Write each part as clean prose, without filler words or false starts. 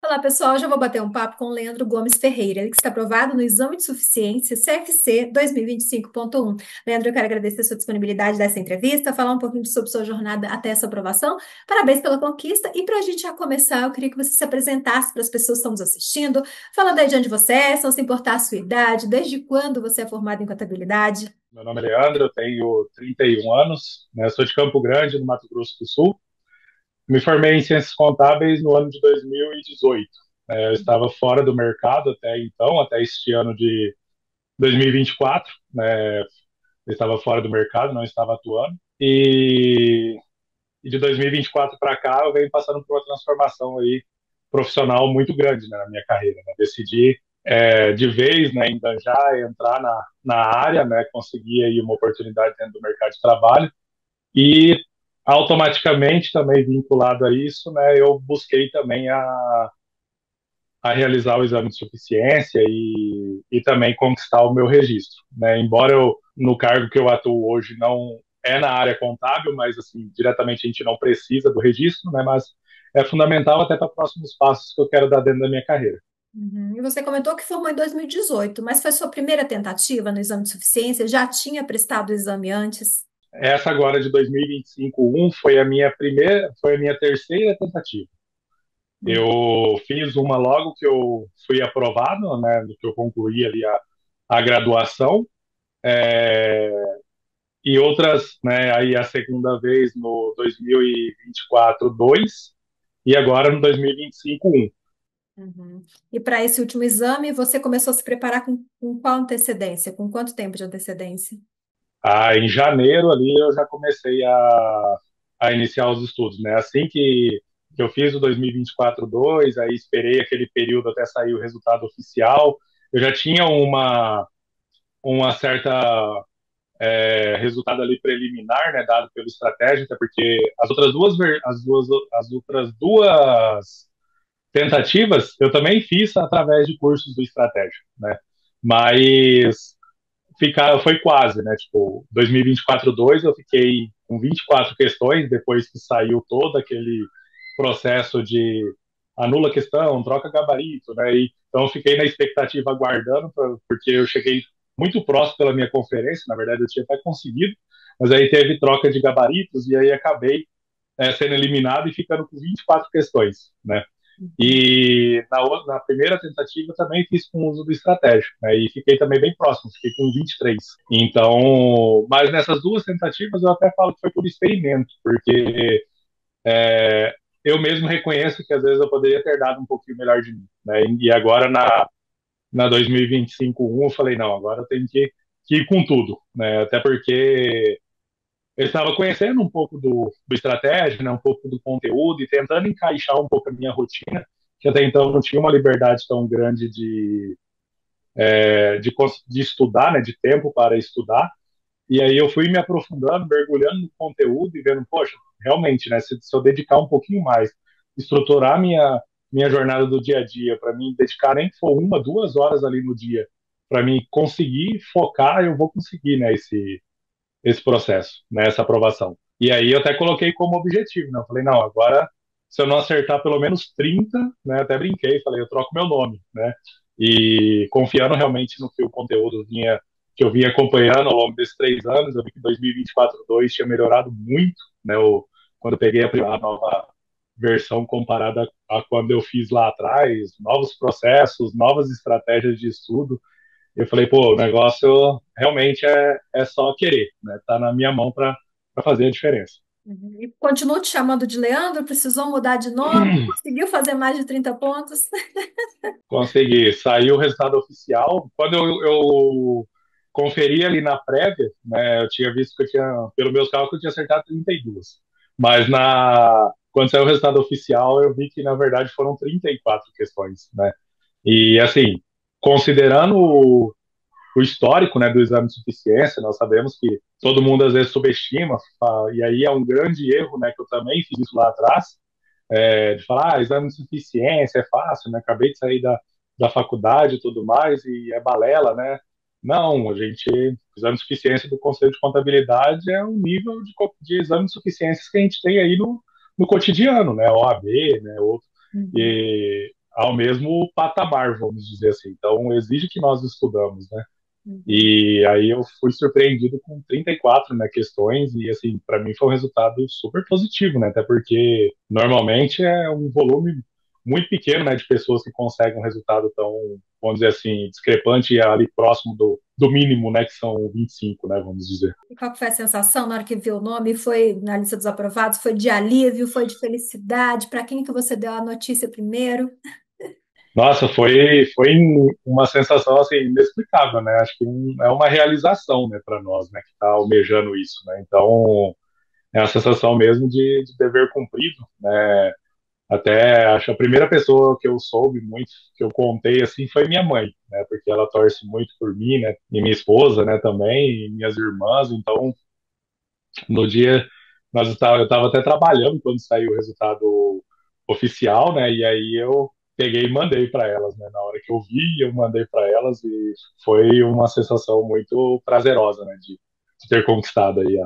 Olá, pessoal. Hoje eu vou bater um papo com o Leandro Gomes Ferreira, ele que está aprovado no Exame de Suficiência CFC 2025.1. Leandro, eu quero agradecer a sua disponibilidade dessa entrevista, falar um pouquinho sobre sua jornada até essa aprovação. Parabéns pela conquista. E para a gente já começar, eu queria que você se apresentasse para as pessoas que estão nos assistindo, falando aí de onde você é, se não se importar a sua idade, desde quando você é formado em contabilidade. Meu nome é Leandro, eu tenho 31 anos, né? Sou de Campo Grande, no Mato Grosso do Sul. Me formei em Ciências Contábeis no ano de 2018. Eu estava fora do mercado até então, até este ano de 2024, né? Eu estava fora do mercado, não estava atuando. E de 2024 para cá, eu venho passando por uma transformação aí profissional muito grande, né, na minha carreira. Né? Decidi de vez, né, enganjar, entrar na área, né, conseguir aí uma oportunidade dentro do mercado de trabalho e automaticamente também vinculado a isso, né, eu busquei também a realizar o exame de suficiência e também conquistar o meu registro, né? Embora eu, no cargo que eu atuo hoje não é na área contábil, mas assim, diretamente a gente não precisa do registro, né? Mas é fundamental até para próximos passos que eu quero dar dentro da minha carreira. Uhum. E você comentou que formou em 2018, mas foi sua primeira tentativa no exame de suficiência? Já tinha prestado o exame antes? Essa agora de 2025-1 foi a minha primeira, foi a minha terceira tentativa. Eu fiz uma logo que eu fui aprovado, né, que eu concluí ali a graduação, é, e outras, né, aí a segunda vez no 2024, 2, e agora no 2025, 1. Uhum. E para esse último exame, você começou a se preparar com qual antecedência? Com quanto tempo de antecedência? Em janeiro ali eu já comecei a iniciar os estudos, né? Assim que eu fiz o 2024 2, aí esperei aquele período até sair o resultado oficial. Eu já tinha uma certa resultado ali preliminar, né, dado pelo estratégia, até porque as outras duas tentativas eu também fiz através de cursos do estratégia, né? Mas foi quase, né? Tipo, 2024-2 eu fiquei com 24 questões depois que saiu todo aquele processo de anula questão, troca gabarito, né? Então eu fiquei na expectativa aguardando, porque eu cheguei muito próximo pela minha conferência, na verdade eu tinha até conseguido, mas aí teve troca de gabaritos e aí acabei sendo eliminado e ficando com 24 questões, né? Uhum. E na primeira tentativa também fiz com o uso do estratégico, né? E fiquei também bem próximo, fiquei com 23. Então, mas nessas duas tentativas eu até falo que foi por experimento, porque eu mesmo reconheço que às vezes eu poderia ter dado um pouquinho melhor de mim, né? E agora na 2025-1 eu falei, não, agora eu tenho que ir com tudo, né? Até porque eu estava conhecendo um pouco do estratégia, né, um pouco do conteúdo e tentando encaixar um pouco a minha rotina, que até então não tinha uma liberdade tão grande de estudar, né, de tempo para estudar. E aí eu fui me aprofundando, mergulhando no conteúdo e vendo, poxa, realmente, né, se eu dedicar um pouquinho mais, estruturar minha jornada do dia a dia, para mim dedicar nem que for 1, 2 horas ali no dia, para mim conseguir focar, eu vou conseguir, né, esse processo, né, essa aprovação. E aí eu até coloquei como objetivo, né? Eu falei, não, agora se eu não acertar pelo menos 30, né, até brinquei, falei, eu troco meu nome, né? E confiando realmente no que o conteúdo que eu vinha acompanhando ao longo desses 3 anos, eu vi que 2024-2 tinha melhorado muito, né? Quando eu peguei a nova versão comparada a quando eu fiz lá atrás, novos processos, novas estratégias de estudo, eu falei, pô, o negócio realmente é só querer, né? Tá na minha mão para fazer a diferença. Uhum. E continuo te chamando de Leandro, precisou mudar de nome, conseguiu fazer mais de 30 pontos. Consegui. Saiu o resultado oficial. Quando eu conferi ali na prévia, né, eu tinha visto que eu tinha, pelo meus cálculos, eu tinha acertado 32. Mas quando saiu o resultado oficial, eu vi que, na verdade, foram 34 questões, né? E, assim, considerando o histórico, né, do exame de suficiência, nós sabemos que todo mundo às vezes subestima, e aí é um grande erro, né, que eu também fiz isso lá atrás, de falar, exame de suficiência é fácil, né, acabei de sair da faculdade e tudo mais, e é balela, né? Não, exame de suficiência do Conselho de Contabilidade é um nível de exame de suficiência que a gente tem aí no cotidiano, né, OAB, né, outro, Uhum. e ao mesmo patamar, vamos dizer assim. Então, exige que nós estudamos, né? Uhum. E aí eu fui surpreendido com 34, né, questões e assim, para mim foi um resultado super positivo, né? Até porque normalmente é um volume muito pequeno, né, de pessoas que conseguem um resultado tão, vamos dizer assim, discrepante e ali próximo do mínimo, né, que são 25, né, vamos dizer. E qual que foi a sensação na hora que viu o nome? Foi na lista dos aprovados? Foi de alívio? Foi de felicidade? Para quem que você deu a notícia primeiro? Nossa, foi uma sensação assim inexplicável, né? Acho que é uma realização, né, para nós, né, que está almejando isso, né? Então é a sensação mesmo de dever cumprido, né? Até acho a primeira pessoa que eu soube muito, que eu contei assim, foi minha mãe, né? Porque ela torce muito por mim, né? E minha esposa, né? Também, e minhas irmãs. Então, no dia, eu estava até trabalhando quando saiu o resultado oficial, né? E aí eu peguei e mandei para elas, né? Na hora que eu vi, eu mandei para elas e foi uma sensação muito prazerosa, né? De ter conquistado aí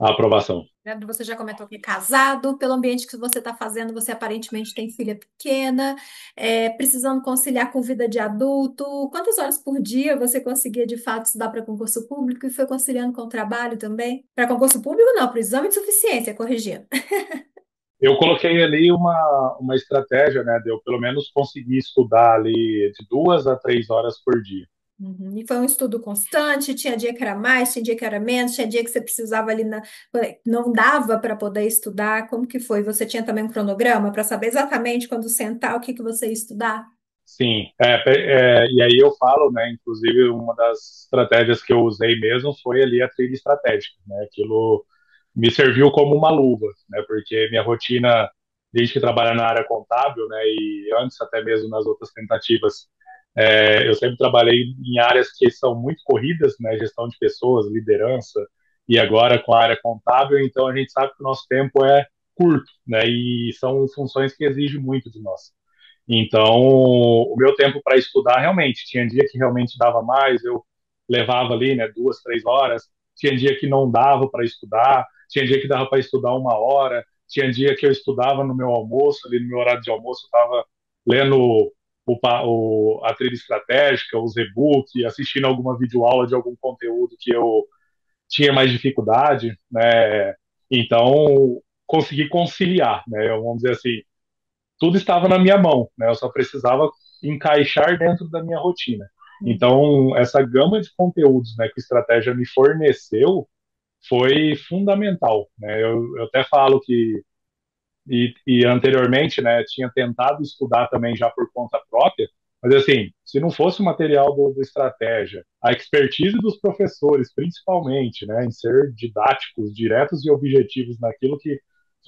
a aprovação. Leandro, você já comentou que é casado, pelo ambiente que você está fazendo, você aparentemente tem filha pequena, precisando conciliar com vida de adulto. Quantas horas por dia você conseguia de fato estudar para concurso público e foi conciliando com o trabalho também? Para concurso público, não, para o exame de suficiência, corrigindo. Eu coloquei ali uma estratégia, né, de eu pelo menos conseguir estudar ali de 2 a 3 horas por dia. Uhum. E foi um estudo constante, tinha dia que era mais, tinha dia que era menos, tinha dia que você precisava ali não dava para poder estudar. Como que foi? Você tinha também um cronograma para saber exatamente quando sentar o que que você ia estudar? Sim, e aí eu falo, né, inclusive uma das estratégias que eu usei mesmo foi ali a trilha estratégica, né, aquilo me serviu como uma luva, né, porque minha rotina, desde que trabalho na área contábil, né, e antes até mesmo nas outras tentativas, eu sempre trabalhei em áreas que são muito corridas, né, gestão de pessoas, liderança, e agora com a área contábil, então a gente sabe que o nosso tempo é curto, né, e são funções que exigem muito de nós. Então, o meu tempo para estudar realmente tinha dia que realmente dava mais, eu levava ali, né, 2, 3 horas. Tinha dia que não dava para estudar, tinha dia que dava para estudar 1 hora, tinha dia que eu estudava no meu almoço, ali no meu horário de almoço, eu estava lendo a trilha estratégica, os e-books, assistindo alguma videoaula de algum conteúdo que eu tinha mais dificuldade, né? Então, consegui conciliar, né? Vamos dizer assim, tudo estava na minha mão, né? Eu só precisava encaixar dentro da minha rotina. Então, essa gama de conteúdos, né, que a estratégia me forneceu foi fundamental, né? Eu até falo que e anteriormente, né, tinha tentado estudar também já por conta própria, mas assim, se não fosse o material do estratégia, a expertise dos professores, principalmente, né, em ser didáticos, diretos e objetivos naquilo que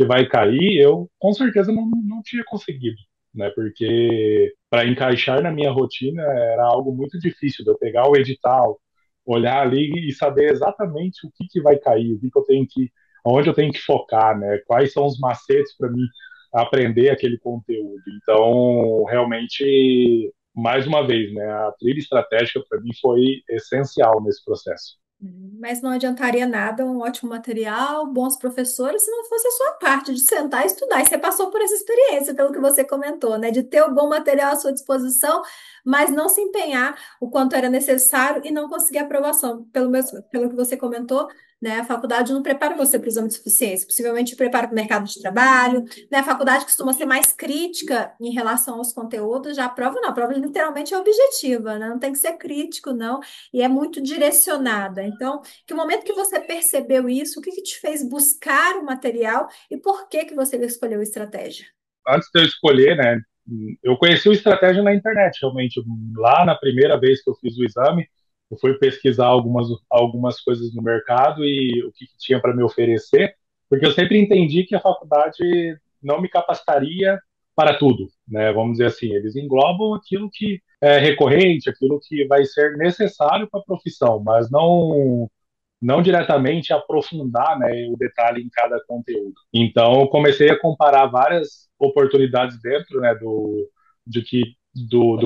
vai cair, eu com certeza não tinha conseguido, né, porque para encaixar na minha rotina era algo muito difícil de eu pegar o edital, olhar ali e saber exatamente o que vai cair, o que eu tenho que onde eu tenho que focar, né? Quais são os macetes para mim aprender aquele conteúdo. Então, realmente, mais uma vez, né? A trilha estratégica para mim foi essencial nesse processo. Mas não adiantaria nada, um ótimo material, bons professores, se não fosse a sua parte de sentar e estudar. E você passou por essa experiência, pelo que você comentou, né? De ter o bom material à sua disposição, mas não se empenhar o quanto era necessário e não conseguir aprovação. Pelo que você comentou, né? A faculdade não prepara você para o exame de suficiência, possivelmente te prepara para o mercado de trabalho, né? A faculdade costuma ser mais crítica em relação aos conteúdos, já a prova não, a prova literalmente é objetiva, né? Não tem que ser crítico, não, e é muito direcionada. Então, que momento que você percebeu isso? O que que te fez buscar o material e por que que você escolheu a estratégia? Antes de eu escolher, né? Eu conheci o estratégia na internet, realmente. Lá na primeira vez que eu fiz o exame, eu fui pesquisar algumas coisas no mercado e o que tinha para me oferecer, porque eu sempre entendi que a faculdade não me capacitaria para tudo, né? Vamos dizer assim, eles englobam aquilo que é recorrente, aquilo que vai ser necessário para a profissão, mas não diretamente aprofundar, né, o detalhe em cada conteúdo. Então, eu comecei a comparar várias oportunidades dentro, né, do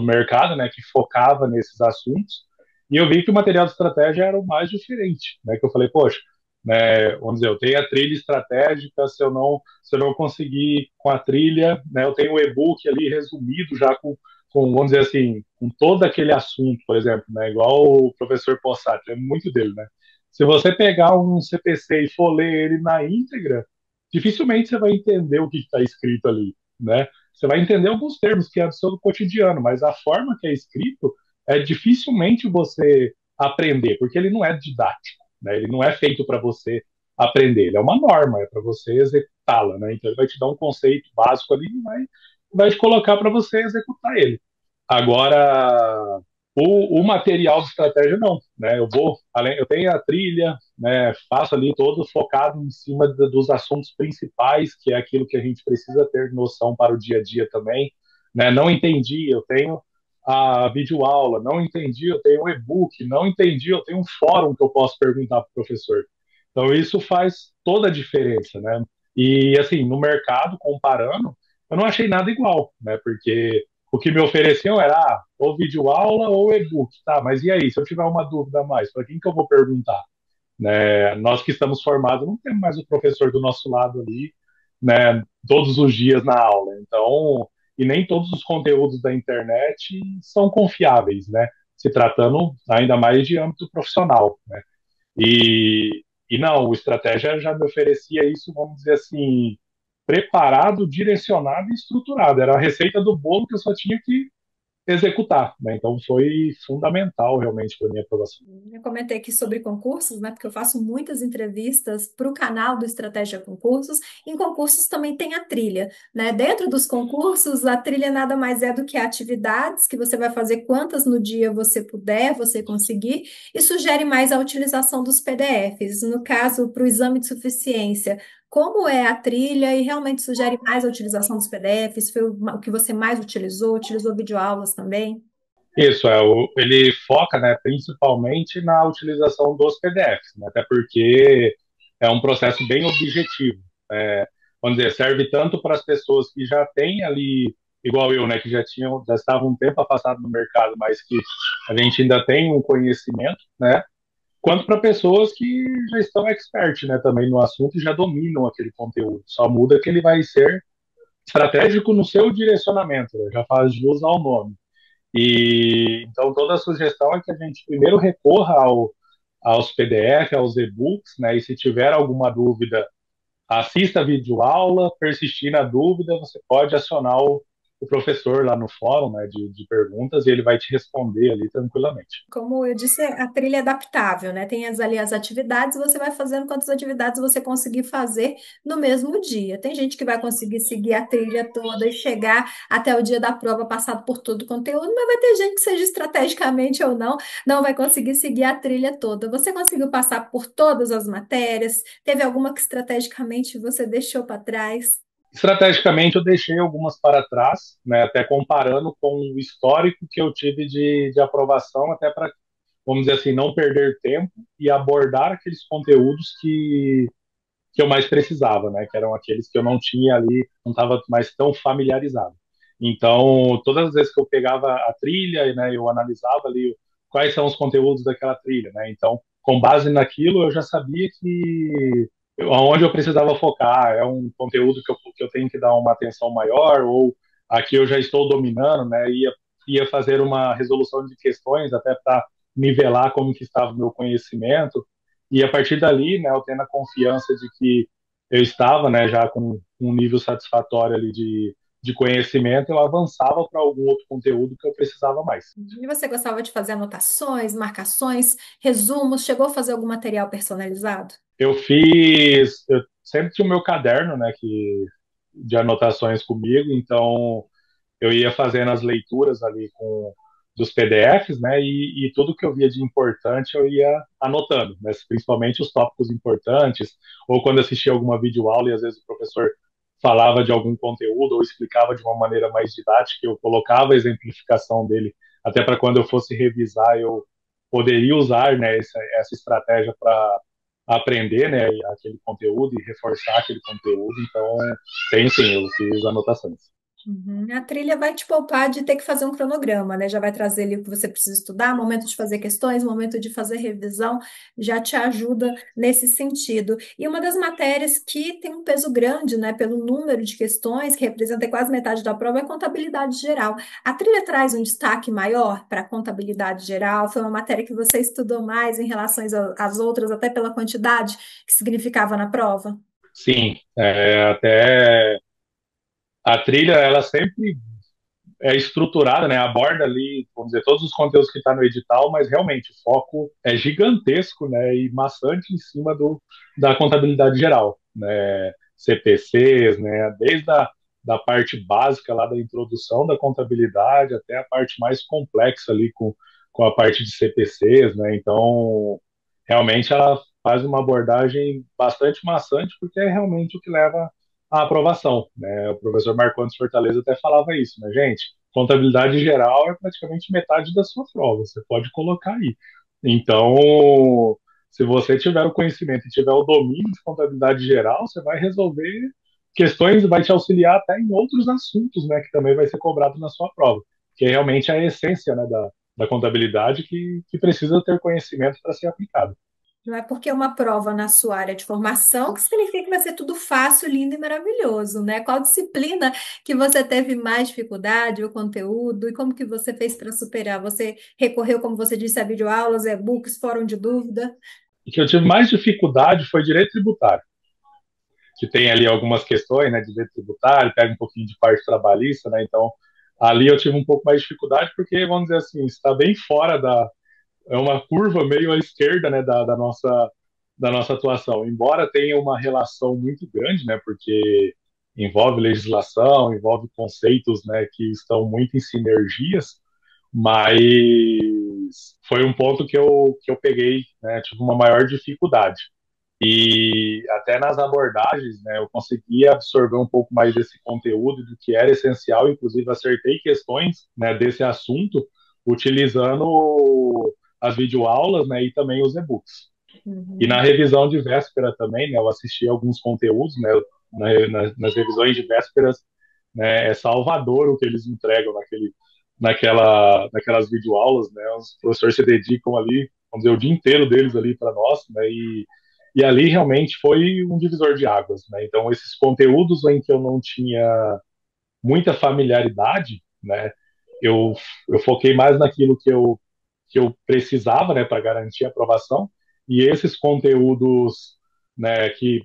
mercado, né, que focava nesses assuntos, e eu vi que o material de estratégia era o mais diferente, né, que eu falei, poxa, né? Vamos dizer, eu tenho a trilha estratégica, se eu não conseguir com a trilha, né, eu tenho o e-book ali resumido já vamos dizer assim, com todo aquele assunto, por exemplo, né, igual o professor Possati, é muito dele, né? Se você pegar um CPC e for ler ele na íntegra, dificilmente você vai entender o que está escrito ali, né? Você vai entender alguns termos que é do seu cotidiano, mas a forma que é escrito é dificilmente você aprender, porque ele não é didático, né? Ele não é feito para você aprender, ele é uma norma, é para você executá-la, né? Então ele vai te dar um conceito básico ali e vai te colocar para você executar ele. Agora, o material de estratégia não, né? Eu tenho a trilha, né? Faço ali todo focado em cima dos assuntos principais, que é aquilo que a gente precisa ter noção para o dia a dia também, né? Não entendi, eu tenho a videoaula, não entendi, eu tenho um e-book, não entendi, eu tenho um fórum que eu posso perguntar para o professor. Então isso faz toda a diferença, né? E assim, no mercado, comparando, eu não achei nada igual, né? Porque o que me ofereciam era ou videoaula ou e-book, tá? Mas e aí, se eu tiver uma dúvida a mais, para quem que eu vou perguntar? Né? Nós que estamos formados não temos mais o professor do nosso lado ali, né? Todos os dias na aula. Então, e nem todos os conteúdos da internet são confiáveis, né? Se tratando ainda mais de âmbito profissional, né? E não, o estratégia já me oferecia isso, vamos dizer assim, preparado, direcionado e estruturado. Era a receita do bolo que eu só tinha que executar, né? Então foi fundamental realmente para minha aprovação. Eu comentei aqui sobre concursos, né? Porque eu faço muitas entrevistas para o canal do Estratégia Concursos. Em concursos também tem a trilha, né? Dentro dos concursos, a trilha nada mais é do que atividades que você vai fazer quantas no dia você puder, você conseguir, e sugere mais a utilização dos PDFs. No caso, para o exame de suficiência, como é a trilha e realmente sugere mais a utilização dos PDFs? Foi o que você mais utilizou? Utilizou videoaulas também? Isso, ele foca, né, principalmente na utilização dos PDFs, né, até porque é um processo bem objetivo. Vamos dizer, serve tanto para as pessoas que já têm ali, igual eu, né, que já estavam um tempo afastado no mercado, mas que a gente ainda tem um conhecimento, né, quanto para pessoas que já estão expert, né, também no assunto e já dominam aquele conteúdo. Só muda que ele vai ser estratégico no seu direcionamento, né, já faz jus ao nome. E então toda a sugestão é que a gente primeiro recorra aos PDF, aos e-books, né? E se tiver alguma dúvida, assista a videoaula, persistir na dúvida, você pode acionar o professor lá no fórum, né, de perguntas e ele vai te responder ali tranquilamente. Como eu disse, a trilha é adaptável, né? Tem ali as atividades, você vai fazendo quantas atividades você conseguir fazer no mesmo dia. Tem gente que vai conseguir seguir a trilha toda e chegar até o dia da prova passado por todo o conteúdo, mas vai ter gente que seja estrategicamente ou não, não vai conseguir seguir a trilha toda. Você conseguiu passar por todas as matérias? Teve alguma que estrategicamente você deixou para trás? Estrategicamente, eu deixei algumas para trás, né, até comparando com o histórico que eu tive de aprovação, até para, vamos dizer assim, não perder tempo e abordar aqueles conteúdos que eu mais precisava, né? Que eram aqueles que eu não tinha ali, não estava mais tão familiarizado. Então, todas as vezes que eu pegava a trilha, né, eu analisava ali quais são os conteúdos daquela trilha, né? Então, com base naquilo, eu já sabia que onde eu precisava focar é um conteúdo que eu tenho que dar uma atenção maior ou aqui eu já estou dominando, né? Ia fazer uma resolução de questões até para nivelar como que estava o meu conhecimento e a partir dali, né, eu tendo a confiança de que eu estava, né, já com um nível satisfatório ali de conhecimento, eu avançava para algum outro conteúdo que eu precisava mais. E você gostava de fazer anotações, marcações, resumos? Chegou a fazer algum material personalizado? Eu sempre tinha o meu caderno, né, de anotações comigo, então eu ia fazendo as leituras ali dos PDFs, né, e tudo que eu via de importante eu ia anotando, né, principalmente os tópicos importantes, ou quando assistia alguma videoaula e às vezes o professor falava de algum conteúdo ou explicava de uma maneira mais didática, eu colocava a exemplificação dele, até para quando eu fosse revisar eu poderia usar, né, essa estratégia para aprender, né, aquele conteúdo e reforçar aquele conteúdo. Então, tem sim, eu fiz anotações. Uhum. A trilha vai te poupar de ter que fazer um cronograma, né? Já vai trazer ali o que você precisa estudar, momento de fazer questões, momento de fazer revisão, já te ajuda nesse sentido. E uma das matérias que tem um peso grande, né, pelo número de questões, que representa quase metade da prova, é contabilidade geral. A trilha traz um destaque maior para a contabilidade geral? Foi uma matéria que você estudou mais em relação às outras, até pela quantidade que significava na prova? Sim, até a trilha, ela sempre é estruturada, né? Aborda ali, vamos dizer, todos os conteúdos que está no edital, mas realmente o foco é gigantesco, né? E maçante em cima da contabilidade geral, né? CPCs, né? Desde da parte básica lá da introdução da contabilidade até a parte mais complexa ali com a parte de CPCs, né? Então, realmente ela faz uma abordagem bastante maçante, porque é realmente o que leva à aprovação, né? O professor Marcondes Fortaleza até falava isso, né, gente? Contabilidade geral é praticamente metade da sua prova, você pode colocar aí. Então, se você tiver o conhecimento e tiver o domínio de contabilidade geral, você vai resolver questões e vai te auxiliar até em outros assuntos, né, que também vai ser cobrado na sua prova, que é realmente a essência, né, da contabilidade que precisa ter conhecimento para ser aplicado. Não é porque é uma prova na sua área de formação que significa que vai ser tudo fácil, lindo e maravilhoso, né? Qual disciplina que você teve mais dificuldade, o conteúdo, e como que você fez para superar? Você recorreu, como você disse, a videoaulas, e-books, fórum de dúvida? E que eu tive mais dificuldade foi direito tributário, que tem ali algumas questões, né, de direito tributário, pega um pouquinho de parte trabalhista, né, então ali eu tive um pouco mais de dificuldade porque, vamos dizer assim, está bem fora é uma curva meio à esquerda, né, da nossa atuação, embora tenha uma relação muito grande, né, porque envolve legislação, envolve conceitos, né, que estão muito em sinergias, mas foi um ponto que eu peguei, né, tive uma maior dificuldade. E até nas abordagens, né, eu consegui absorver um pouco mais desse conteúdo do que era essencial, inclusive acertei questões, né, desse assunto utilizando as videoaulas, né, e também os e-books. E na Uhum. revisão de véspera também, né, eu assisti alguns conteúdos, né, nas revisões de vésperas, né, é Salvador o que eles entregam naquelas videoaulas, né, os professores se dedicam ali, vamos dizer, o dia inteiro deles ali para nós, né, e ali realmente foi um divisor de águas, né, então esses conteúdos em que eu não tinha muita familiaridade, né, eu, eu foquei mais naquilo que eu precisava, né, para garantir a aprovação, e esses conteúdos, né, que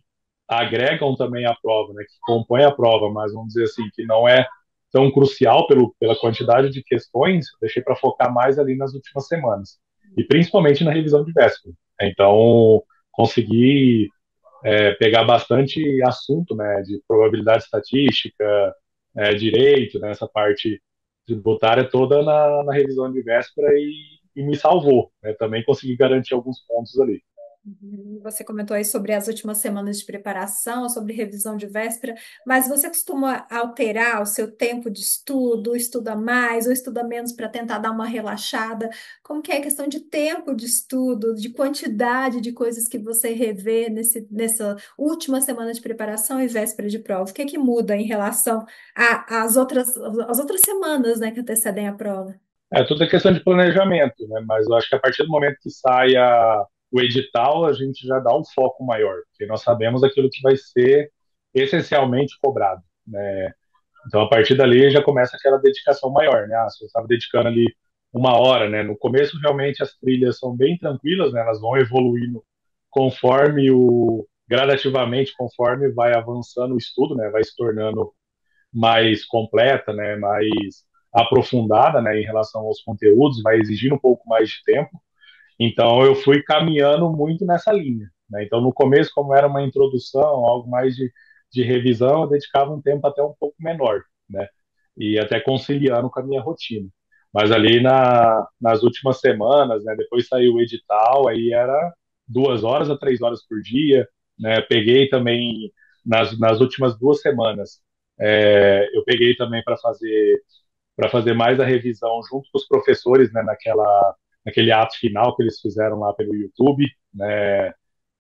agregam também a prova, né, que compõem a prova, mas vamos dizer assim, que não é tão crucial pela quantidade de questões, deixei para focar mais ali nas últimas semanas, e principalmente na revisão de véspera. Então, consegui pegar bastante assunto, né, de probabilidade estatística, direito, né, essa parte tributária toda na revisão de véspera e me salvou, né, também consegui garantir alguns pontos ali. Você comentou aí sobre as últimas semanas de preparação, sobre revisão de véspera, mas você costuma alterar o seu tempo de estudo, estuda mais ou estuda menos para tentar dar uma relaxada? Como que é a questão de tempo de estudo, de quantidade de coisas que você revê nessa última semana de preparação e véspera de prova? O que é que muda em relação às outras semanas, né, que antecedem a prova? Tudo é questão de planejamento, né, mas eu acho que a partir do momento que sai o edital, a gente já dá um foco maior, porque nós sabemos aquilo que vai ser essencialmente cobrado, né. Então, a partir dali, já começa aquela dedicação maior, né? Ah, você estava dedicando ali uma hora, né? No começo, realmente, as trilhas são bem tranquilas, né? Elas vão evoluindo gradativamente, conforme vai avançando o estudo, né? Vai se tornando mais completa, né? Mais aprofundada, né? Em relação aos conteúdos, vai exigindo um pouco mais de tempo. Então, eu fui caminhando muito nessa linha, né? Então, no começo, como era uma introdução, algo mais de revisão, eu dedicava um tempo até um pouco menor, né? E até conciliando com a minha rotina. Mas ali nas últimas semanas, né? Depois saiu o edital, aí era 2 horas a 3 horas por dia, né? Peguei também nas últimas 2 semanas, eu peguei também para fazer mais a revisão junto com os professores, né? Naquele ato final que eles fizeram lá pelo YouTube, né?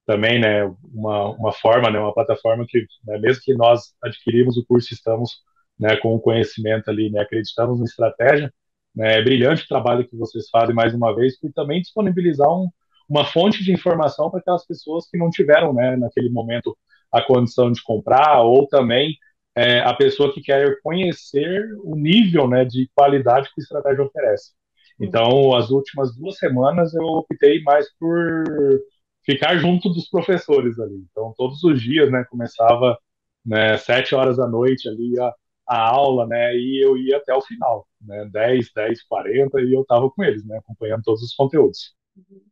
Também, né? Uma forma, né? Uma plataforma que, né, mesmo que nós adquirimos o curso, estamos né, com o conhecimento ali, né, acreditamos na estratégia, né, é brilhante o trabalho que vocês fazem mais uma vez, por também disponibilizar uma fonte de informação para aquelas pessoas que não tiveram, né, naquele momento a condição de comprar, ou também a pessoa que quer conhecer o nível, né, de qualidade que a estratégia oferece. Então, as últimas 2 semanas eu optei mais por ficar junto dos professores ali. Então, todos os dias, né, começava, né, 7 horas da noite ali a aula, né, e eu ia até o final, né, 10, 10, 40, e eu estava com eles, né, acompanhando todos os conteúdos.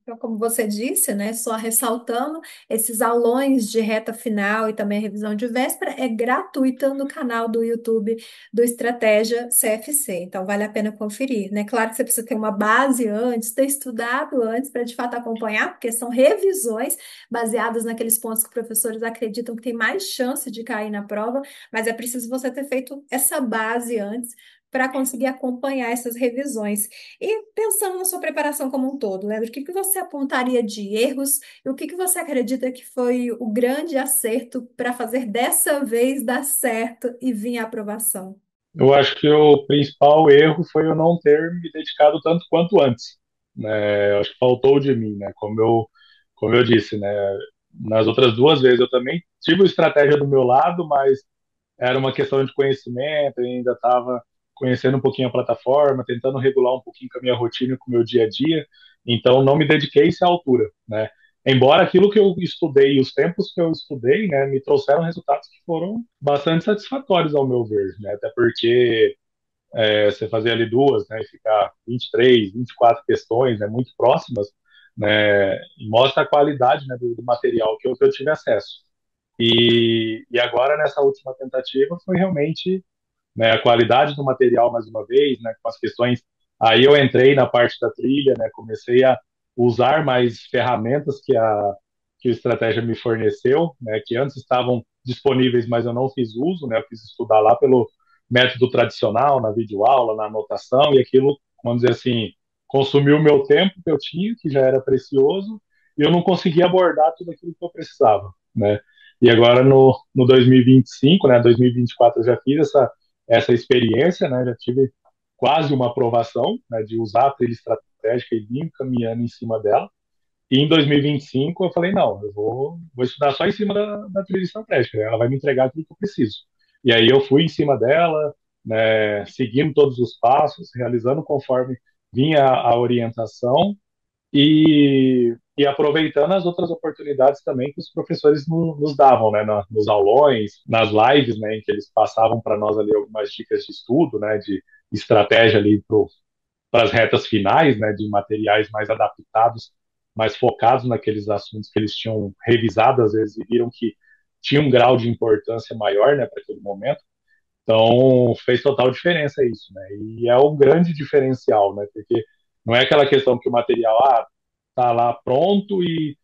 Então, como você disse, né, só ressaltando, esses aulões de reta final e também a revisão de véspera é gratuita no canal do YouTube do Estratégia CFC. Então, vale a pena conferir, né? Claro que você precisa ter uma base antes, ter estudado antes para de fato acompanhar, porque são revisões baseadas naqueles pontos que os professores acreditam que tem mais chance de cair na prova, mas é preciso você ter feito essa base antes para conseguir acompanhar essas revisões. E pensando na sua preparação como um todo, Leandro, o que que você apontaria de erros e o que que você acredita que foi o grande acerto para fazer dessa vez dar certo e vir a aprovação? Eu acho que o principal erro foi eu não ter me dedicado tanto quanto antes, né? Eu acho que faltou de mim, né? Como eu disse, né? Nas outras 2 vezes eu também tive a estratégia do meu lado, mas era uma questão de conhecimento, eu ainda estava conhecendo um pouquinho a plataforma, tentando regular um pouquinho com a minha rotina, com o meu dia a dia, então não me dediquei a altura, né? Embora aquilo que eu estudei, os tempos que eu estudei, né, me trouxeram resultados que foram bastante satisfatórios ao meu ver, né? Até porque você fazer ali duas, né, e ficar 23, 24 questões, né, muito próximas, né, e mostra a qualidade, né, do material que eu tive acesso. E agora, nessa última tentativa, foi realmente, né, a qualidade do material, mais uma vez, né, com as questões. Aí eu entrei na parte da trilha, né, comecei a usar mais ferramentas que o Estratégia me forneceu, né, que antes estavam disponíveis, mas eu não fiz uso, né, eu fiz estudar lá pelo método tradicional, na videoaula, na anotação, e aquilo, vamos dizer assim, consumiu o meu tempo que eu tinha, que já era precioso, e eu não conseguia abordar tudo aquilo que eu precisava, né. E agora no 2025, né, 2024 eu já fiz essa experiência, né, já tive quase uma aprovação, né, de usar a trilha estratégica e vir caminhando em cima dela. E em 2025 eu falei, não, eu vou estudar só em cima da trilha estratégica, né, ela vai me entregar aquilo que eu preciso. E aí eu fui em cima dela, né, seguindo todos os passos, realizando conforme vinha a orientação, e aproveitando as outras oportunidades também que os professores nos davam, né, nos aulões, nas lives, né, em que eles passavam para nós ali algumas dicas de estudo, né, de estratégia ali para as retas finais, né, de materiais mais adaptados, mais focados naqueles assuntos que eles tinham revisado às vezes e viram que tinha um grau de importância maior, né, para aquele momento. Então, fez total diferença isso, né? E é um grande diferencial, né? Porque não é aquela questão que o material tá lá pronto e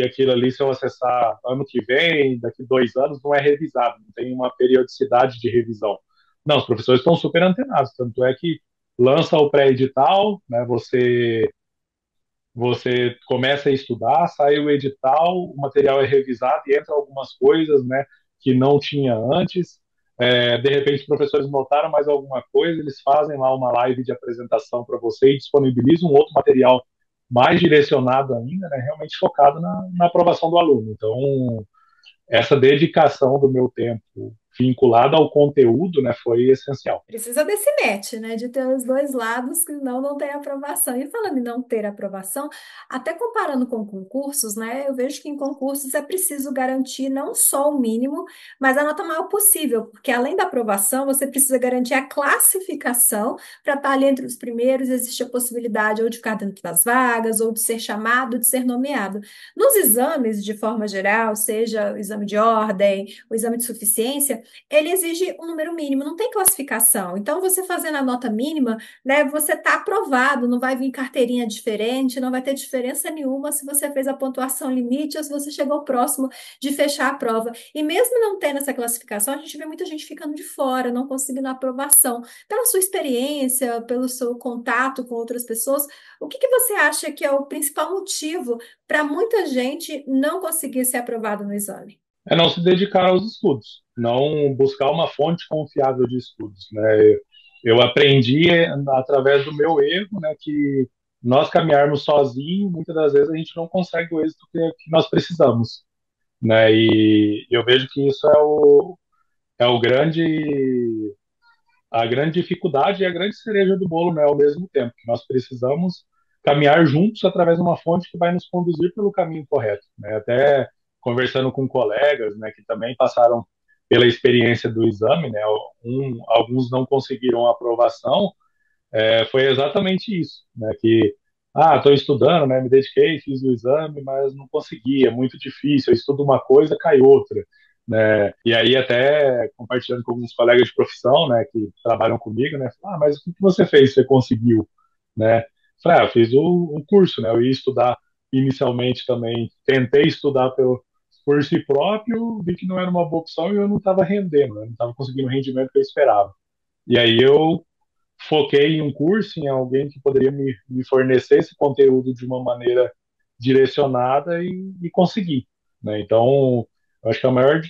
aquilo ali, se eu acessar ano que vem, daqui 2 anos, não é revisado, não tem uma periodicidade de revisão. Não, os professores estão super antenados, tanto é que lança o pré-edital, né? Você começa a estudar, sai o edital, o material é revisado e entra algumas coisas, né, que não tinha antes. De repente, os professores notaram mais alguma coisa, eles fazem lá uma live de apresentação para você e disponibilizam um outro material mais direcionado ainda, né, realmente focado na aprovação do aluno. Então, essa dedicação do meu tempo vinculada ao conteúdo, né, foi essencial. Precisa desse match, né? De ter os dois lados, que não tem aprovação. E falando em não ter aprovação, até comparando com concursos, né? Eu vejo que em concursos é preciso garantir não só o mínimo, mas a nota maior possível, porque além da aprovação, você precisa garantir a classificação para estar ali entre os primeiros. Existe a possibilidade ou de ficar dentro das vagas, ou de ser chamado, de ser nomeado. Nos exames, de forma geral, seja o exame de ordem, o exame de suficiência, ele exige um número mínimo, não tem classificação. Então, você fazendo a nota mínima, né, você está aprovado, não vai vir carteirinha diferente, não vai ter diferença nenhuma se você fez a pontuação limite ou se você chegou próximo de fechar a prova. E mesmo não tendo essa classificação, a gente vê muita gente ficando de fora, não conseguindo a aprovação. Pela sua experiência, pelo seu contato com outras pessoas, o que que você acha que é o principal motivo para muita gente não conseguir ser aprovado no exame? É não se dedicar aos estudos, não buscar uma fonte confiável de estudos, né? Eu aprendi através do meu erro, né, que nós caminharmos sozinhos, muitas das vezes a gente não consegue o êxito que nós precisamos, né? E eu vejo que isso é o grande a grande dificuldade e a grande cereja do bolo, né, ao mesmo tempo, que nós precisamos caminhar juntos através de uma fonte que vai nos conduzir pelo caminho correto, né? Até conversando com colegas, né, que também passaram pela experiência do exame, né, alguns não conseguiram a aprovação, foi exatamente isso, né, que estou estudando, né, me dediquei, fiz o exame, mas não consegui, é muito difícil, eu estudo uma coisa, cai outra, né, e aí até compartilhando com alguns colegas de profissão, né, que trabalham comigo, né, mas o que você fez, você conseguiu, né, eu fiz o curso, né, eu ia estudar inicialmente também, tentei estudar por si próprio, vi que não era uma boa opção e eu não estava rendendo, né, não estava conseguindo o rendimento que eu esperava. E aí eu foquei em um curso, em alguém que poderia me fornecer esse conteúdo de uma maneira direcionada e conseguir, né? Então, eu acho que o maior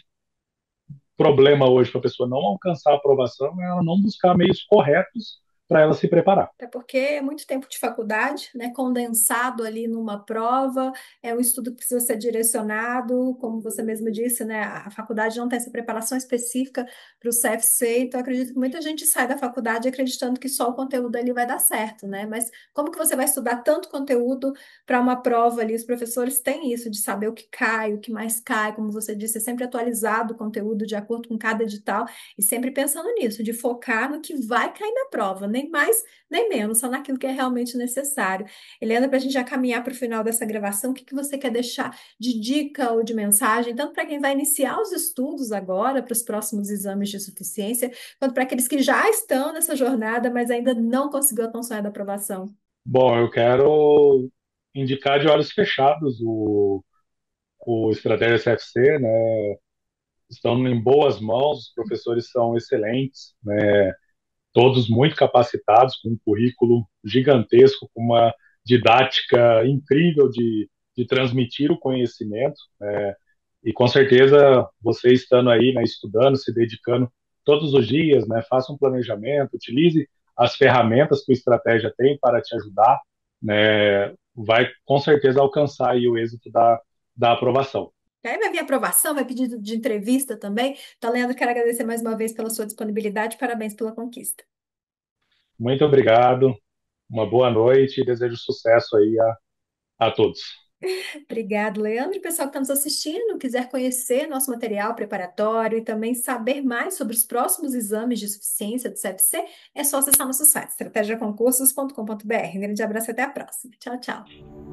problema hoje para a pessoa não alcançar a aprovação é ela não buscar meios corretos para ela se preparar. Até porque é muito tempo de faculdade, né, condensado ali numa prova, é um estudo que precisa ser direcionado, como você mesmo disse, né, a faculdade não tem essa preparação específica para o CFC, então acredito que muita gente sai da faculdade acreditando que só o conteúdo ali vai dar certo, né? Mas como que você vai estudar tanto conteúdo para uma prova ali? Os professores têm isso de saber o que cai, o que mais cai, como você disse, é sempre atualizado o conteúdo de acordo com cada edital e sempre pensando nisso, de focar no que vai cair na prova, nem mais nem menos, só naquilo que é realmente necessário. Helena, para a gente já caminhar para o final dessa gravação, o que que você quer deixar de dica ou de mensagem, tanto para quem vai iniciar os estudos agora, para os próximos exames de suficiência, quanto para aqueles que já estão nessa jornada, mas ainda não conseguiu a tão sonhada aprovação? Bom, eu quero indicar de olhos fechados o Estratégia CFC, né? Estão em boas mãos, os professores são excelentes, né? Todos muito capacitados, com um currículo gigantesco, com uma didática incrível de transmitir o conhecimento, né? E com certeza você estando aí, né, estudando, se dedicando todos os dias, né, faça um planejamento, utilize as ferramentas que o Estratégia tem para te ajudar, né, vai com certeza alcançar aí o êxito da aprovação. E aí vai vir aprovação, vai pedido de entrevista também. Então, Leandro, quero agradecer mais uma vez pela sua disponibilidade. Parabéns pela conquista. Muito obrigado, uma boa noite e desejo sucesso aí a todos. Obrigado, Leandro. E pessoal que está nos assistindo, quiser conhecer nosso material preparatório e também saber mais sobre os próximos exames de suficiência do CFC, é só acessar nosso site, estratégiaconcursos.com.br. Um grande abraço e até a próxima. Tchau, tchau.